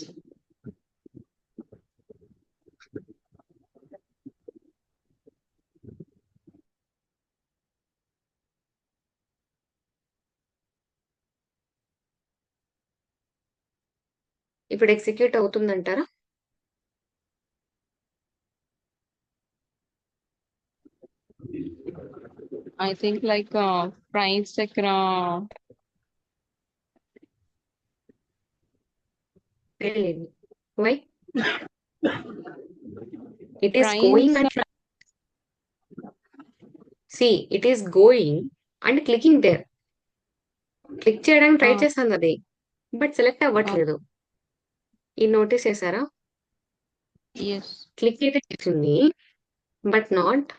ఇప్పుడు ఎగ్జిక్యూట్ అవుతుందంటారా? I think like price దగ్గర లేదు. Why? It is price going and see it is going and clicking there. Click చేయడానికి try చేస్తాను అది, బట్ సెలెక్ట్ అవ్వట్లేదు. ఈ నోటీస్ చేశారా? yes. క్లిక్ అయితే చేసింది, బట్ నాట్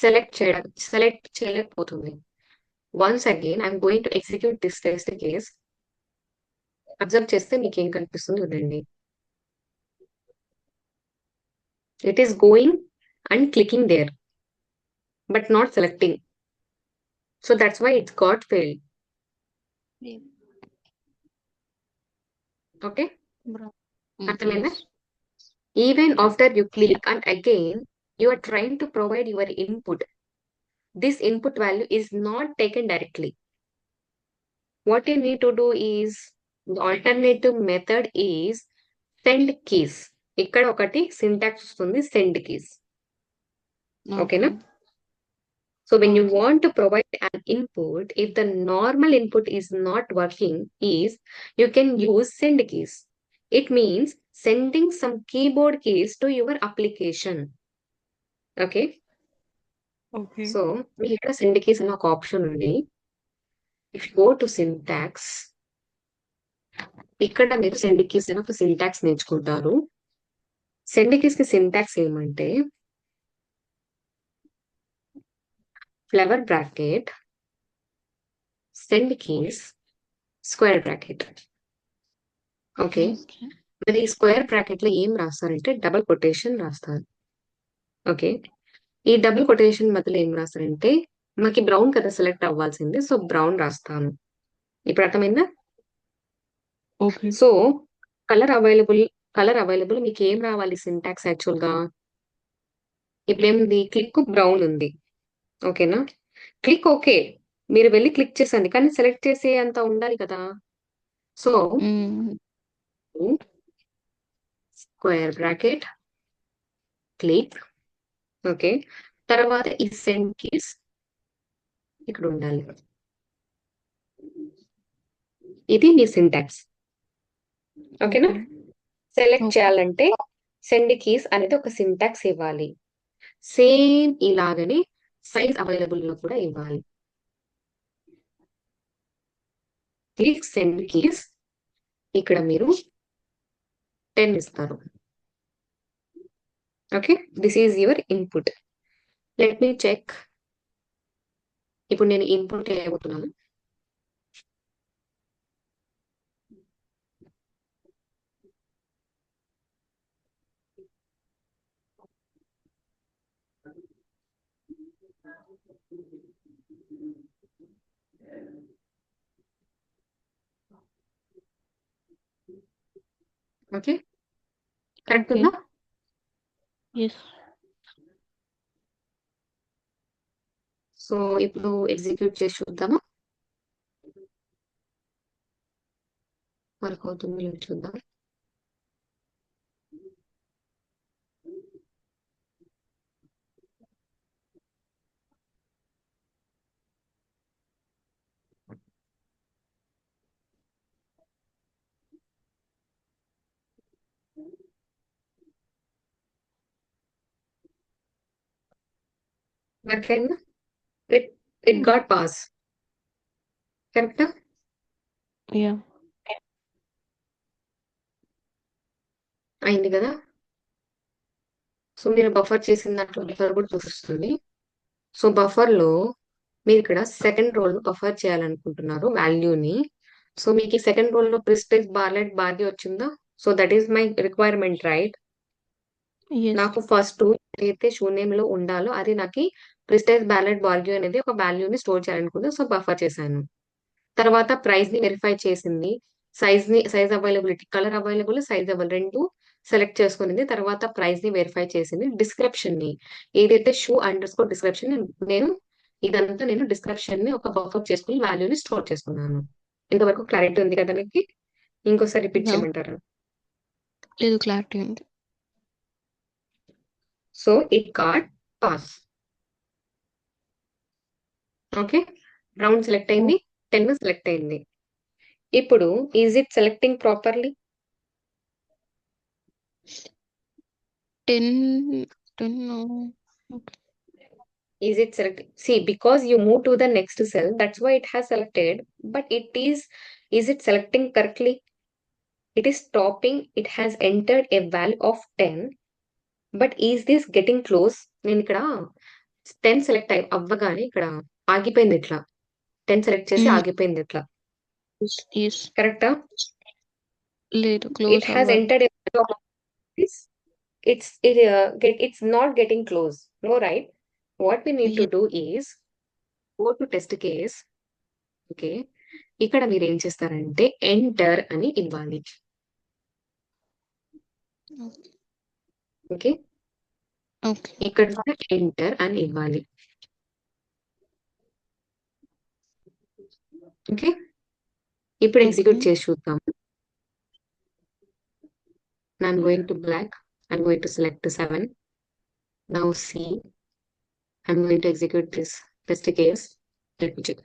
సెలెక్ట్ చేయలేకపోతుంది. Once again I'm going to execute this test case. Observe చేస్తే మీకు ఏం కనిపిస్తుంది చూడండి. It is going and clicking there but not selecting. So that's why it's got failed. Okay, అర్థమైందా? Yes. Even after you click and again you are trying to provide your input, this input value is not taken directly. What you need to do is, the alternative method is send keys. ఇక్కడ ఒకటి syntax వస్తుంది, send keys. ఓకేనా? So when you Okay. want to provide an input, if the normal input is not working, is you can use send keys. It means sending some keyboard keys to your application. Okay. Okay. So మీకు ఇక్కడ send keys అనే ఒక option ఉంది. If go to syntax, ఇక్కడ మీరు send keys అని ఒక syntax నేర్చుకుంటారు. సెండ్ కీస్ కి సింటాక్స్ ఏమంటే flower bracket send keys square bracket. Okay, Okay. మరి ఈ స్క్వేర్ బ్రాకెట్ లో ఏం రాస్తారంటే డబుల్ కొటేషన్ రాస్తారు. ఓకే, ఈ డబుల్ కొటేషన్ మధ్యలో ఏం రాస్తారంటే మనకి బ్రౌన్ కదా సెలెక్ట్ అవ్వాల్సింది, సో బ్రౌన్ రాస్తాను. ఇప్పుడు అర్థమైందా? ఓకే. సో కలర్ అవైలబుల్ మీకు ఏం రావాలి సింటాక్స్ యాక్చువల్ గా? ఇప్పుడు ఏముంది, క్లిక్ బ్రౌన్ ఉంది. ఓకేనా? క్లిక్ ఓకే, మీరు వెళ్ళి క్లిక్ చేసండి, కానీ సెలెక్ట్ చేసే అంత ఉండాలి కదా. So square bracket click. Okay, తర్వాత ఈ సెండ్ కీస్ ఇక్కడ ఉండాలి. ఇది మీ సింటాక్స్. ఓకేనా? Select okay. చేయాలంటే సెండ్ కీస్ అనేది ఒక సింటాక్స్ ఇవ్వాలి. సేమ్ ఇలాగనే సైజ్ అవైలబుల్ లో కూడా ఇవ్వాలి. క్లిక్ సెండ్ కీస్, ఇక్కడ మీరు 10 ఇస్తారు. Okay, this is your input. Let me check. ఇప్పుడు నేను ఇన్పుట్ చేయబోతున్నాను. Okay, correct okay. ఉందా? ఎస్. సో ఇప్పుడు ఎగ్జిక్యూట్ చేసి చూద్దామా, వర్క్ అవుతుంది లేదో చూద్దాం. వర్క్ అయిందా? It it got pass. కరెక్టా? యా. అయింది కదా. సో మీరు బఫర్ చేసిన దాంట్లో బఫర్ కూడా చూపిస్తుంది. సో బఫర్ లో మీరు ఇక్కడ సెకండ్ రోల్ బఫర్ చేయాలనుకుంటున్నారు వాల్యూని. సో మీకు ఈ సెకండ్ రోల్ లో ప్రిస్టేజ్ బార్లెట్ బార్గి వచ్చిందా? So that is my requirement, right? Yes. నాకు ఫస్ట్ ఏదైతే శూన్యంలో ఉండాలో అది నాకు ప్రిస్టేజ్ బ్యాలెట్ బార్గ్యూ అనేది ఒక వాల్యూని స్టోర్ చేయాలనుకుంది, సో బఫర్ చేశాను. తర్వాత ప్రైస్ ని వెరిఫై చేసింది, size availability, colour available, size available రెండు సెలెక్ట్ చేసుకునింది. తర్వాత ప్రైస్ ని వెరిఫై చేసింది. డిస్క్రిప్షన్ ని ఏదైతే షూ అండర్ స్కోర్ డిస్క్రిప్షన్, నేను ఇదంతా నేను డిస్క్రిప్షన్ ని ఒక బఫర్ చేసుకుని వాల్యూని స్టోర్ చేసుకున్నాను. ఇంతవరకు క్లారిటీ ఉంది కదా మీకు? ఇంకోసారి రిపీట్ యా. చేయమంటారా? లేదు, క్లారిటీ ఉంది. So it got pass. Okay, round select అయింది, 10 సెలెక్ట్ అయింది. ఇప్పుడు is it selecting properly? 10. 10. Okay. Is it selected? See, because you move to the next cell, that's why it has selected. But is it selecting correctly? It is stopping. It has entered a value of 10. But is this getting close? నేను ఇక్కడ 10 select అవ్వగానే ఇక్కడ ఆగిపోయింది ఇట్లా. 10 select చేసి ఆగిపోయింది ఇట్లా. Yes. కరెక్టా? లేదు, It క్లోజ్ has అవ్వాలి. entered a value of this. It's not getting close. No, right? What we need to do is go to test case. Okay, ఇక్కడ మీరు ఏం చేస్తారంటే ఎంటర్ అని ఇవ్వాలి. Okay, okay. ఇక్కడ కూడా ఎంటర్ అని ఇవ్వాలి. ఓకే, ఇప్పుడు ఎగ్జిక్యూట్ ఓకే. చేసి చూద్దాం. I'm going to black. I'm going to select 7. Now see, I'm going to execute this test case. Let me check.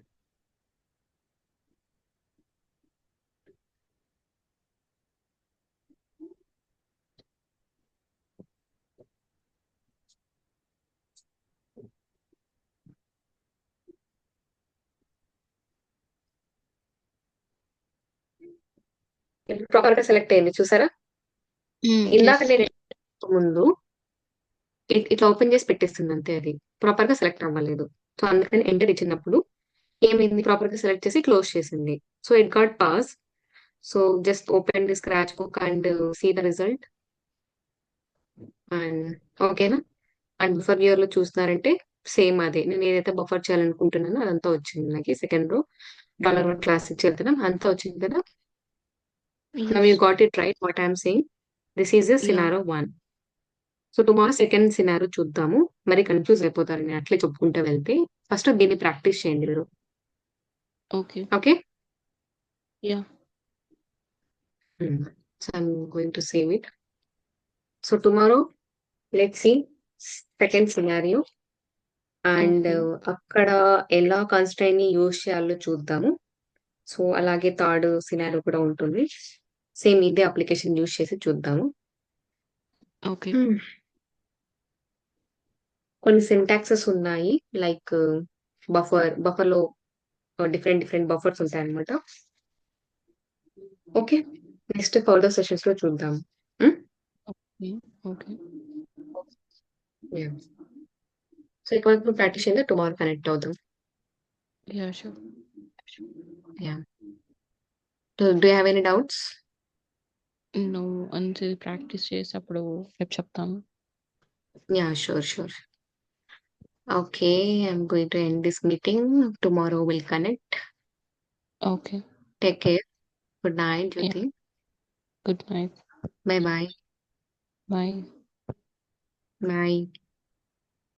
Proper గా సెలెక్ట్ అయింది చూసారా? ఇందాక ఎస్. నేను ముందు ఇట్లా ఓపెన్ చేసి పెట్టేస్తుంది అంతే, అది ప్రాపర్ గా సెలెక్ట్ అవ్వలేదు. సో అందుకని ఎంటర్ ఇచ్చినప్పుడు ఏమైంది, ప్రాపర్ గా సెలెక్ట్ చేసి క్లోజ్ చేసింది. So it got pass. So just open the scratch book and see the result. And ఓకేనా? అండ్ బఫర్ వ్యూయర్ లో చూస్తున్నారంటే సేమ్ అదే నేను ఏదైతే బఫర్ చేయాలనుకుంటున్నానో అదంతా వచ్చింది నాకు. సెకండ్ రో $1 క్లాసిక్ వెళ్తున్నాం అంతా వచ్చింది కదా. Now Yes. you got it right what I'm saying. This is a Yeah. scenario 1. So tomorrow second సినారో చూద్దాము. మరి కన్ఫ్యూజ్ అయిపోతారు నేను అట్లే చెప్పుకుంటూ వెళ్తే. ఫస్ట్ దీన్ని ప్రాక్టీస్ చేయండి మీరు. Okay. Okay. Yeah. So I'm going to save it. So tomorrow let's see second scenario and Okay. అక్కడ ఎలా కన్స్ట్రైన్ ని యూజ్ చేయాలో చూద్దాము. సో అలాగే థర్డ్ సినారియో కూడా ఉంటుంది. సేమ్ ఇదే అప్లికేషన్ యూజ్ చేసి చూద్దాము. Okay. కొన్ని సింటాక్సెస్ ఉన్నాయి లైక్ బఫర్ లో డిఫరెంట్ డిఫరెంట్ బఫర్స్ ఉంటాయి అనమాట. ఓకే. నెక్స్ట్ ఫర్దర్ సెషన్స్ లో చూద్దాం. Okay. Okay. సో ఇక్కడ వరకు ప్రాక్టీస్ చేయండి. టుమారో కనెక్ట్ అవుదాం. Yeah, sure. Do you have any doubts? No, until practice చేసేటప్పుడు రేపు చెప్తాను. Yeah, sure. Okay, I'm going to end this meeting. Tomorrow we'll connect. Okay. Take care. Good night, Yeah. Jyoti. Good night. Bye-bye. Bye. Bye.